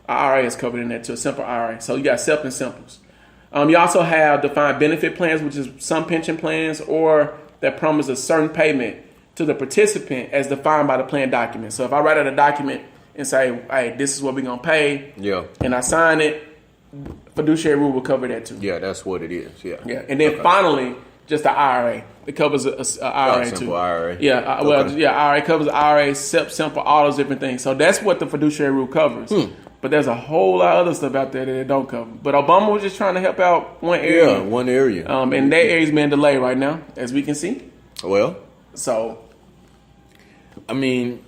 IRA is covered in that too, a simple IRA. So you got SEP and simples. You also have defined benefit plans, which is some pension plans, or that promise a certain payment to the participant as defined by the plan document. So if I write out a document and say, hey, this is what we're going to pay, and I sign it, fiduciary rule will cover that too. Yeah, that's what it is. Yeah. And then finally, just the IRA. It covers a IRA too. Simple IRA. Yeah, IRA covers IRA, SEP, simple, all those different things. So that's what the fiduciary rule covers. But there's a whole lot of other stuff out there that it don't cover. But Obama was just trying to help out one area. Yeah, one area. And that area's been delayed right now, as we can see. Well, so, I mean,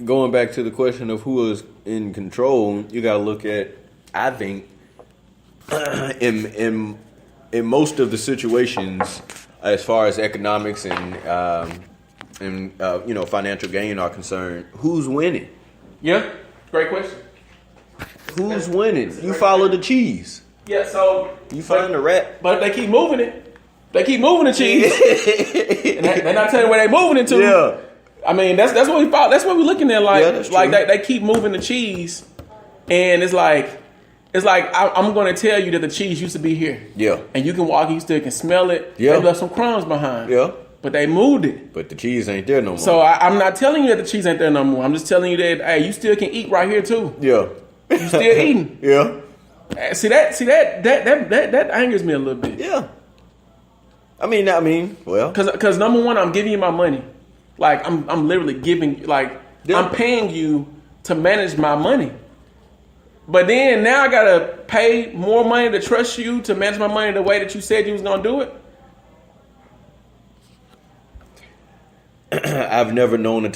going back to the question of who is in control, you got to look at, I think, in most of the situations, as far as economics and financial gain are concerned, who's winning? Yeah, great question. Who's winning? You follow the cheese. Yeah, so you find the rat. But if they keep moving it, they keep moving the cheese. And they're not telling where they're moving it to. Yeah. I mean, that's what we thought. That's what we're looking at. Like, like they keep moving the cheese, and it's like I'm going to tell you that the cheese used to be here. Yeah. And you can walk, you still can smell it. Yeah. They left some crumbs behind. Yeah. But they moved it. But the cheese ain't there no more. So I'm not telling you that the cheese ain't there no more. I'm just telling you that, hey, you still can eat right here too. Yeah. You still eating. Yeah. See that angers me a little bit. Yeah. I mean, well, because number one, I'm giving you my money. Like I'm literally giving, like I'm paying you to manage my money. But then now I gotta pay more money to trust you to manage my money the way that you said you was gonna do it. I've never known a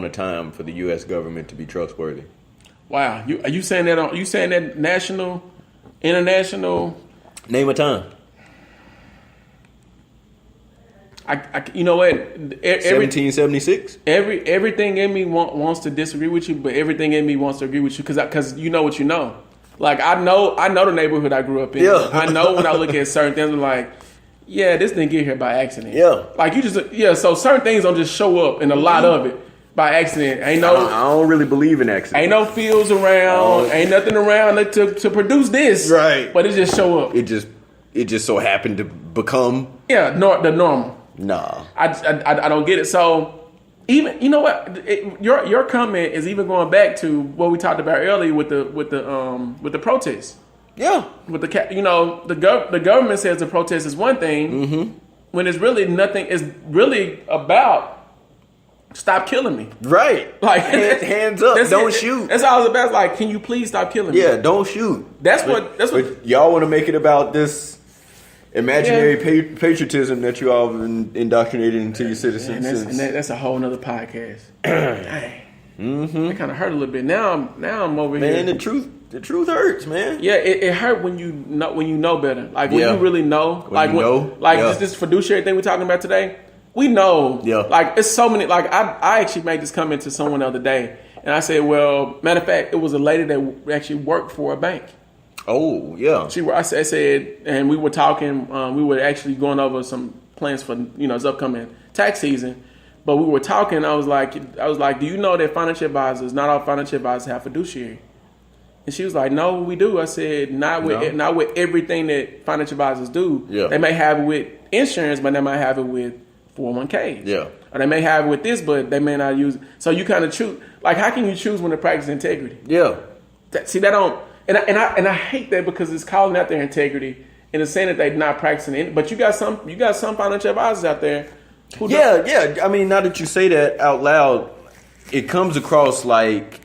time for the U.S. government to be trustworthy. Wow, are you saying that? You saying that national, international? Name a time. You know what? 1776. Everything in me wants to disagree with you, but everything in me wants to agree with you because you know what you know. Like I know the neighborhood I grew up in. Yeah. I know when I look at certain things, I'm like, yeah, this didn't get here by accident. Yeah. Like so certain things don't just show up, and a lot of it by accident. I don't really believe in accidents. Ain't no fields around. Ain't nothing around to produce this. Right. But it just show up. It just so happened to become the normal. Nah. I don't get it. So even, you know what, your comment is even going back to what we talked about earlier with the protests. Yeah. With the government says the protest is one thing, when it's really nothing. It's really about stop killing me. Right. Like hands up. Don't shoot. That's all it's about. Like, can you please stop killing me? Yeah. Don't shoot. That's what y'all want to make it about. This imaginary patriotism that you all have indoctrinated into your citizens. And that's a whole nother podcast. Dang. It kind of hurt a little bit. Now I'm over here. Man, the truth hurts, man. Yeah, it hurt when you know better. Like when you really know. This fiduciary thing we're talking about today. We know. Yeah. Like it's so many. Like I actually made this comment to someone the other day, and I said, well, matter of fact, it was a lady that actually worked for a bank. Oh, yeah. I said, and we were talking, we were actually going over some plans for, this upcoming tax season. But we were talking, I was like, do you know that financial advisors, not all financial advisors have fiduciary? And she was like, no, we do. I said, not with everything that financial advisors do. Yeah. They may have it with insurance, but they might have it with 401ks. Yeah. Or they may have it with this, but they may not use it. So you kind of choose. Like, how can you choose when to practice integrity? Yeah. And I hate that because it's calling out their integrity and it's saying that they're not practicing it. But you got some financial advisors out there who I mean, now that you say that out loud, it comes across like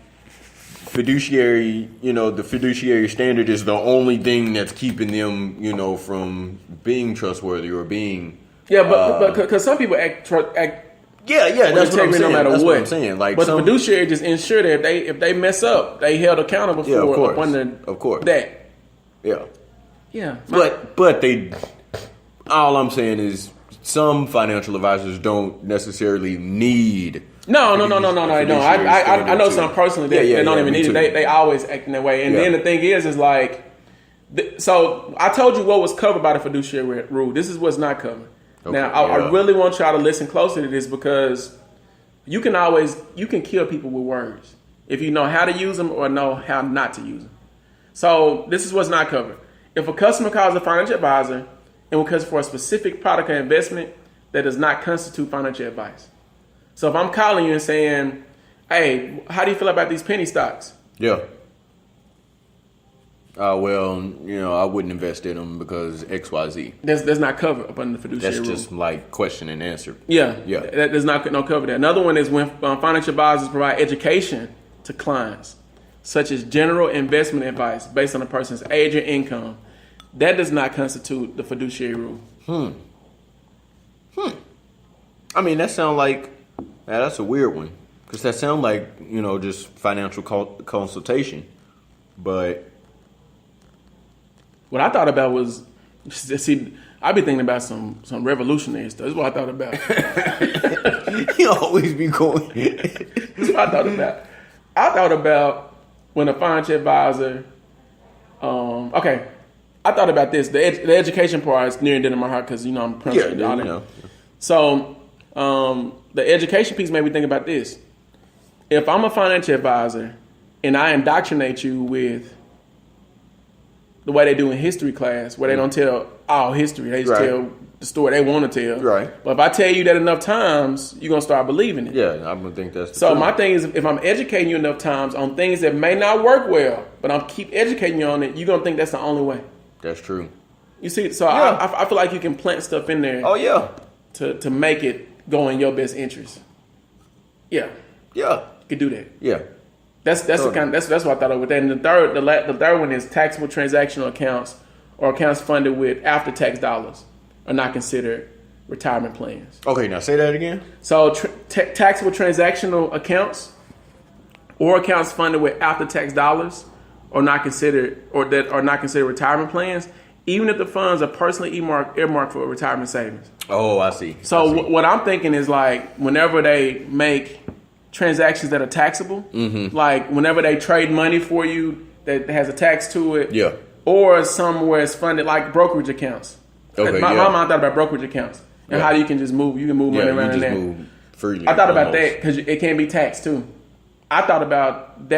fiduciary, the fiduciary standard is the only thing that's keeping them, from being trustworthy or being but because some people act that's what I'm saying. No matter what I'm saying. Like, but the fiduciary just ensure that if they mess up, they held accountable for of course that. Yeah. But they. All I'm saying is some financial advisors don't necessarily need. No. I know some personally that don't even need it. They always act in that way. And then the thing is like, so I told you what was covered by the fiduciary rule. This is what's not covered. Okay, now, I really want y'all to listen closely to this because you can kill people with words. if you know how to use them or know how not to use them. So this is what's not covered. If a customer calls a financial advisor and requests for a specific product or investment, that does not constitute financial advice. So if I'm calling you and saying, hey, how do you feel about these penny stocks? Yeah. Well, I wouldn't invest in them because XYZ. That's not covered up under the fiduciary rule. That's just like question and answer. Yeah. Yeah. There's no cover that. Another one is when financial advisors provide education to clients, such as general investment advice based on a person's age or income. That does not constitute the fiduciary rule. I mean, that sounds like that's a weird one because that sounds like just financial consultation. But what I thought about was, see, I be thinking about some revolutionary stuff. That's what I thought about. You always be going. That's what I thought about. I thought about when a financial advisor. Okay, I thought about this. The education part is near and dear to my heart because I'm principal. Yeah. So the education piece made me think about this. If I'm a financial advisor and I indoctrinate you with the way they do in history class, where they don't tell all history, they just tell the story they want to tell. Right. But if I tell you that enough times, you're gonna start believing it. Yeah, I'm gonna think that's so. My thing is, if I'm educating you enough times on things that may not work well, but I'll keep educating you on it, you're gonna think that's the only way. That's true. You see, so I feel like you can plant stuff in there. Oh yeah. To make it go in your best interest. Yeah. Yeah. You could do that. Yeah. That's the kind. That's what I thought of with that. And the third one is taxable transactional accounts or accounts funded with after tax dollars are not considered retirement plans. Okay, now say that again. So taxable transactional accounts or accounts funded with after tax dollars are not considered retirement plans, even if the funds are personally earmarked for retirement savings. Oh, I see. So what I'm thinking is like whenever they make transactions that are taxable, like whenever they trade money for you that has a tax to it, or somewhere it's funded like brokerage accounts. Okay, my mom thought about brokerage accounts and how you can just move money around in there. Move freely. I thought about that because it can be taxed too. I thought about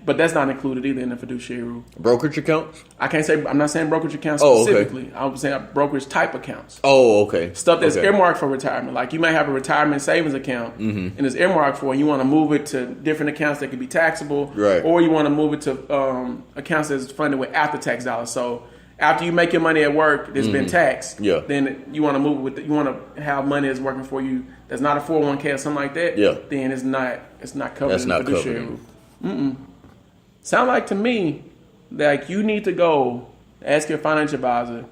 but that's not included either in the fiduciary rule. Brokerage accounts? I'm not saying brokerage accounts specifically. Okay. I was saying brokerage type accounts. Oh, okay. Stuff that's earmarked for retirement. Like you might have a retirement savings account and it's earmarked for, and you want to move it to different accounts that could be taxable. Right. Or you want to move it to accounts that's funded with after tax dollars. So after you make your money at work that's been taxed, then you want to move it with you want to have money that's working for you that's not a 401k or something like that. Yeah. Then it's not covered that's in the not fiduciary rule. Sound like to me like you need to go ask your financial advisor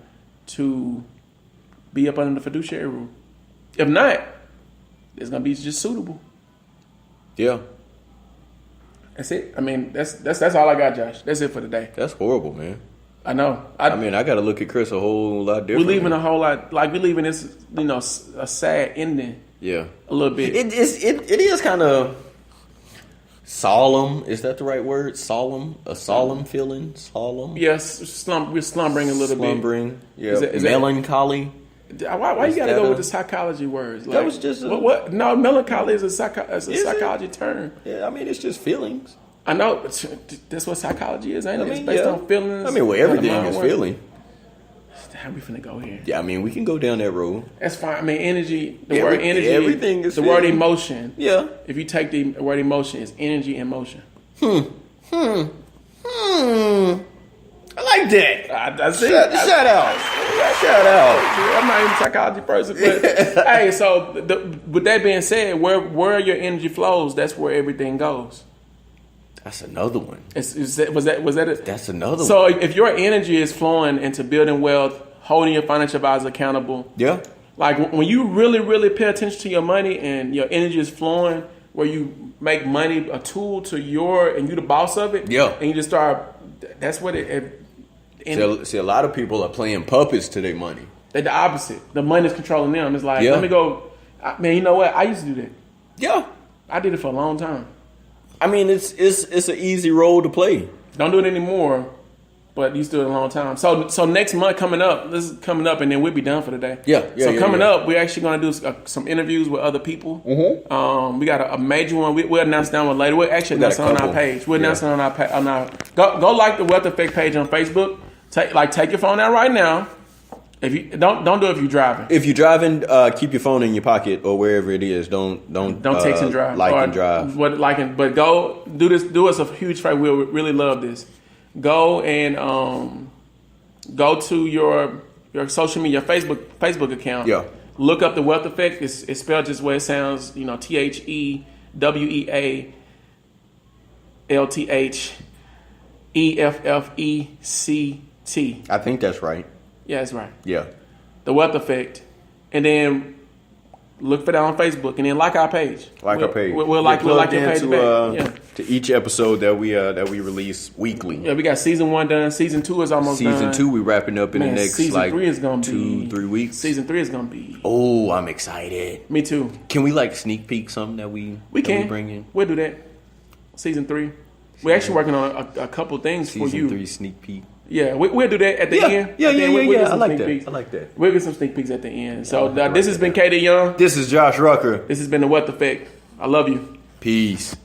to be up under the fiduciary rule. If not, it's gonna be just suitable. Yeah. That's it. I mean, that's all I got, Josh. That's it for today. That's horrible, man. I know. I mean, I got to look at Chris a whole lot different. We're leaving a whole lot, like we're leaving this, a sad ending. Yeah. A little bit. It is kind of solemn. Is that the right word? Solemn? A solemn feeling? Solemn? Yes. We're slumbering a little bit. Slumbering. Yeah. Is melancholy. Why you got to go with the psychology words? Like, that was just what? No, melancholy is a psychology term. Yeah, I mean, it's just feelings. I know. That's what psychology is, ain't it? It's based on feelings. I mean, well, everything is feeling. How we finna go here? Yeah, I mean, we can go down that road. That's fine. I mean, energy. The word energy. Everything is the word emotion. Yeah. If you take the word emotion, it's energy and motion. I like that. That's it. Shout out. I'm not even a psychology person, but hey. So, with that being said, where your energy flows, that's where everything goes. That's another one. Was that it? That's another one. So if your energy is flowing into building wealth, holding your financial advisor accountable, like when you really, really pay attention to your money and your energy is flowing, where you make money a tool to and you the boss of it, and you just start. That's what it. See, a lot of people are playing puppets to their money. They're the opposite. The money's controlling them. It's like, let me go. Man, you know what? I used to do that. Yeah, I did it for a long time. I mean, it's an easy role to play. Don't do it anymore, but you still a long time. So next month coming up, this is coming up, and then we'll be done for the day. Yeah. Coming up, we're actually going to do some interviews with other people. Mm-hmm. We got a major one. We'll announce that one later. We'll actually announce it on our page. We'll announce it on our page. Go like the Wealth Effect page on Facebook. Take your phone out right now. If you don't do it if you're driving. If you're driving, keep your phone in your pocket or wherever it is. Don't text and drive. And drive. But go do this. Do us a huge favor. We'll really love this. Go and go to your social media, Facebook account. Yeah. Look up the Wealth Effect. It's spelled just where it sounds. TheWealthEffect. I think that's right. Yeah, that's right. Yeah. The Wealth Effect. And then look for that on Facebook, and then like our page. Our page. We'll like your page back. To each episode that we release weekly. Yeah, we got season 1 done. Season 2 is almost done. Season 2 we wrapping up in the next season 3 is gonna 2-3 weeks. Season 3 is gonna be. Oh, I'm excited. Me too. Can we sneak peek something that we bring in? We'll do that. Season 3. We're actually working on a couple things for you. Season 3 sneak peek. Yeah, we'll do that at the end. Yeah. I like that. We'll get some sneak peeks at the end. So this has been KD Young. This is Josh Rucker. This has been the Wealth Effect. I love you. Peace.